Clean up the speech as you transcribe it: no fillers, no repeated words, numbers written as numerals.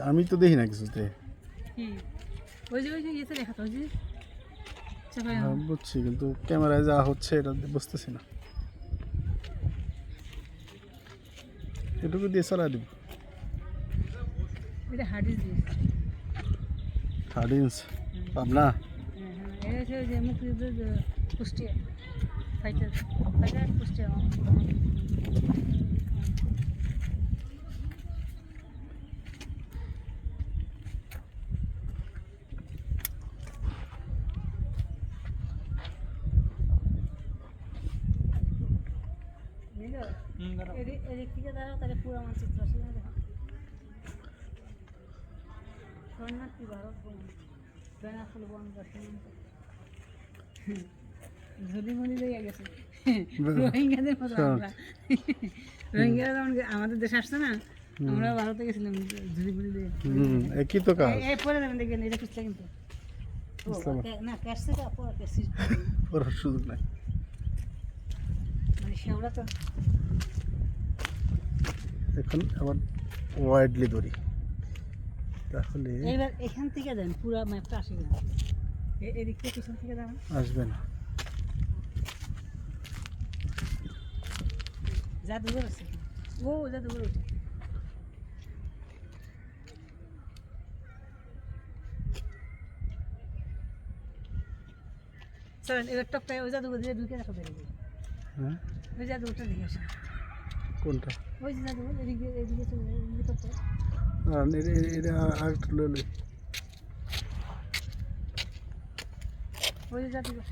আমি তো দেখি না কিছুতে। বুঝছি, কিন্তু ক্যামেরায় যা হচ্ছে এটা বুঝতেছি না। এটুকু দিয়ে চালা দিব। হার্ডিন্স পাবনা। এদিক থেকে দাঁড়াও, তাহলে পুরো মানচিত্র আসলে দেখো। শরণার্থী ভারত বেনাফুল বন্ধ ঝুলিমুলি লেগে গেছে রোহিঙ্গাদের মতো। আমরা রোহিঙ্গারা যেমন আমাদের দেশে আসছে না, আমরা ভারতে গেছিলাম ঝুলিমুলি লেগে। একই তো কাজ। পরে যাবেন দেখবেন, এটা খুঁজছে কিন্তু না ক্যাশে পড়ার সুযোগ নাই। মানে সেওড়া তো এখন আবার ওয়াইডলি ধরি, তাহলে এইবার এখান থেকে দেন পুরো ম্যাপটা আসবে না, এদিক থেকে পিছন থেকে যাবেন, আসবে না। জাদুঘর আছে, ও জাদুঘর ওঠে। চলেন এবার টপটায় ওই জাদুঘর দিয়ে ঢুকে দেখো বেরোবে। হ্যাঁ, ওই জাদুঘরটা দেখে আসেন। কোনটা? ওই যে জাদুঘর এদিকে এদিকে চলে এদিকে টপটায়। এটা আরেকটু লই। ওই যে জাদুঘর